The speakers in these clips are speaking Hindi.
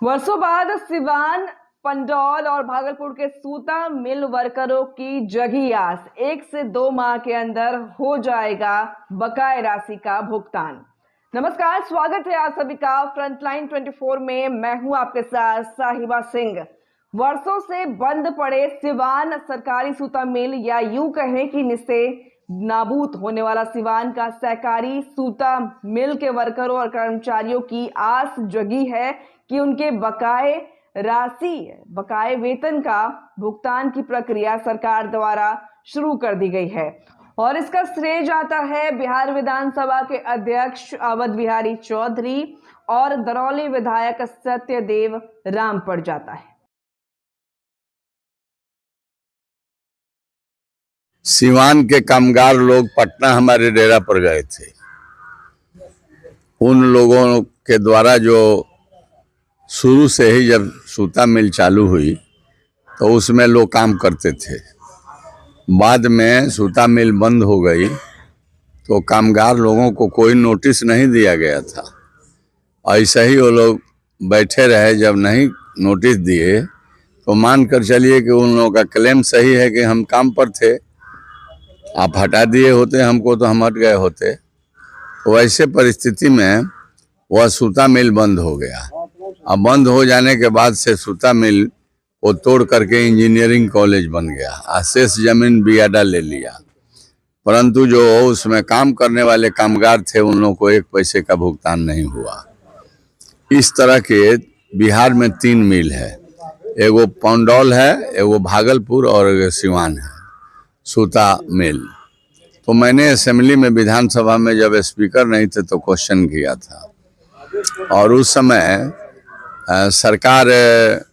वर्षों बाद सिवान, पंडौल और भागलपुर के सूता मिल वर्करों की जगी आस। 1 से 2 माह के अंदर हो जाएगा बकाया राशि का भुगतान। नमस्कार, स्वागत है आप सभी का फ्रंटलाइन 24 में। मैं हूं आपके साथ साहिबा सिंह। वर्षों से बंद पड़े सिवान सरकारी सूता मिल, या यूं कहें कि निस्से नाबूद होने वाला सिवान का सहकारी सूता मिल के वर्करों और कर्मचारियों की आस जगी है कि उनके बकाये वेतन का भुगतान की प्रक्रिया सरकार द्वारा शुरू कर दी गई है। और इसका श्रेय जाता है बिहार विधानसभा के अध्यक्ष अवध बिहारी चौधरी और दरौली विधायक सत्यदेव राम पर जाता है। सिवान के कामगार लोग पटना हमारे डेरा पर गए थे। उन लोगों के द्वारा जो शुरू से ही जब सूता मिल चालू हुई तो उसमें लोग काम करते थे। बाद में सूता मिल बंद हो गई तो कामगार लोगों को कोई नोटिस नहीं दिया गया था। ऐसे ही वो लोग बैठे रहे। जब नहीं नोटिस दिए तो मान कर चलिए कि उन लोगों का क्लेम सही है कि हम काम पर थे, आप हटा दिए होते हमको तो हम हट गए होते। तो ऐसे परिस्थिति में वह सूता मिल बंद हो गया। अब बंद हो जाने के बाद से सूता मिल को तोड़ करके इंजीनियरिंग कॉलेज बन गया। शेष जमीन बियाडा ले लिया, परंतु जो उसमें काम करने वाले कामगार थे उन लोगों को 1 पैसे का भुगतान नहीं हुआ। इस तरह के बिहार में 3 मिल है, एगो पंडौल है, एगो भागलपुर और एगो सिवान है सूता मिल। तो मैंने असेंबली में विधानसभा में जब स्पीकर नहीं थे तो क्वेश्चन किया था, और उस समय सरकार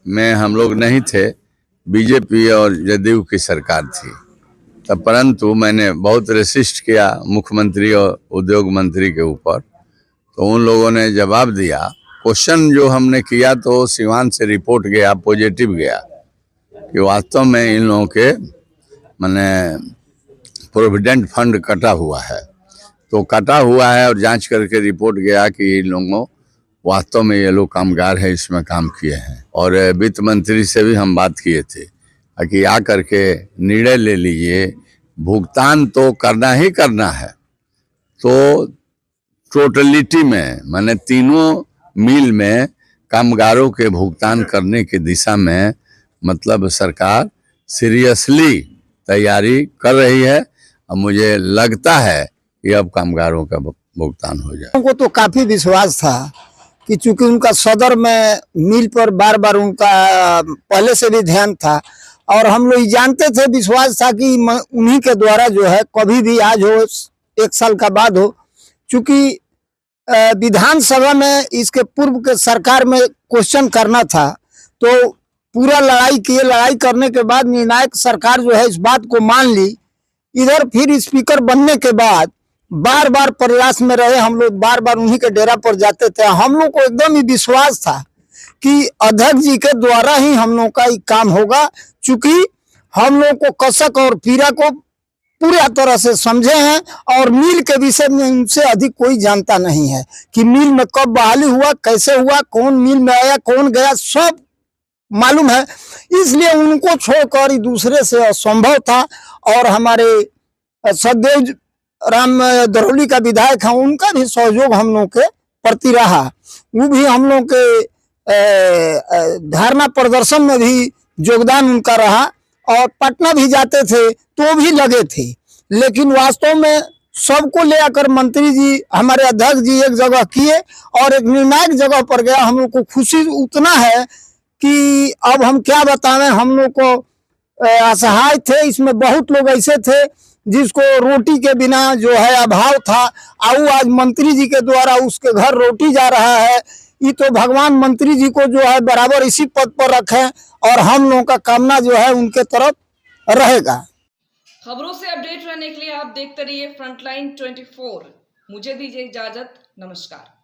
में हम लोग नहीं थे, बीजेपी और जदयू की सरकार थी तब। परंतु मैंने बहुत रेसिस्ट किया मुख्यमंत्री और उद्योग मंत्री के ऊपर, तो उन लोगों ने जवाब दिया। क्वेश्चन जो हमने किया तो सिवान से रिपोर्ट गया, पॉजिटिव गया कि वास्तव में इन लोगों के माने प्रोविडेंट फंड कटा हुआ है। तो कटा हुआ है और जांच करके रिपोर्ट गया कि इन लोगों वास्तव में ये लोग कामगार है, इसमें काम किए हैं। और वित्त मंत्री से भी हम बात किए थे कि आ करके निर्णय ले लीजिए, भुगतान तो करना ही करना है। तो टोटलिटी में माने तीनों मिल में कामगारों के भुगतान करने की दिशा में मतलब सरकार सीरियसली तैयारी कर रही है। और मुझे लगता है कि अब कामगारों का भुगतान हो जाए। उनको तो काफी विश्वास था कि चूंकि उनका सदर में मिल पर बार बार उनका पहले से भी ध्यान था, और हम लोग जानते थे, विश्वास था कि उन्हीं के द्वारा जो है कभी भी आज हो 1 साल का बाद हो। चूंकि विधानसभा में इसके पूर्व के सरकार में क्वेश्चन करना था तो पूरा लड़ाई किए। लड़ाई करने के बाद निर्णायक सरकार जो है इस बात को मान ली। इधर फिर स्पीकर बनने के बाद बार बार प्रयास में रहे हम लोग, बार बार उन्हीं के डेरा पर जाते थे। हम लोग को एकदम ही विश्वास था कि अध्यक्ष जी के द्वारा ही हम लोग का काम होगा, चूंकि हम लोग को कसक और पीड़ा को पूरी तरह से समझे हैं और मिल के विषय में उनसे अधिक कोई जानता नहीं है कि मिल में कब बहाली हुआ, कैसे हुआ, कौन मिल में आया, कौन गया, सब मालूम है। इसलिए उनको छोड़कर दूसरे से असंभव था। और हमारे सत्यदेव राम दरौली का विधायक है, उनका भी सहयोग हम लोग के प्रति रहा। वो भी हम लोग के धरना प्रदर्शन में भी योगदान उनका रहा, और पटना भी जाते थे तो भी लगे थे। लेकिन वास्तव में सबको ले आकर मंत्री जी, हमारे अध्यक्ष जी एक जगह किए और एक निर्णायक जगह पर गया। हम लोग को खुशी उतना है कि अब हम क्या बताएं। हम लोग को असहाय थे। इसमें बहुत लोग ऐसे थे जिसको रोटी के बिना जो है अभाव था, और आज मंत्री जी के द्वारा उसके घर रोटी जा रहा है। ये तो भगवान मंत्री जी को जो है बराबर इसी पद पर रखें, और हम लोगों का कामना जो है उनके तरफ रहेगा। खबरों से अपडेट रहने के लिए आप देखते रहिए फ्रंटलाइन 24। मुझे दीजिए इजाजत, नमस्कार।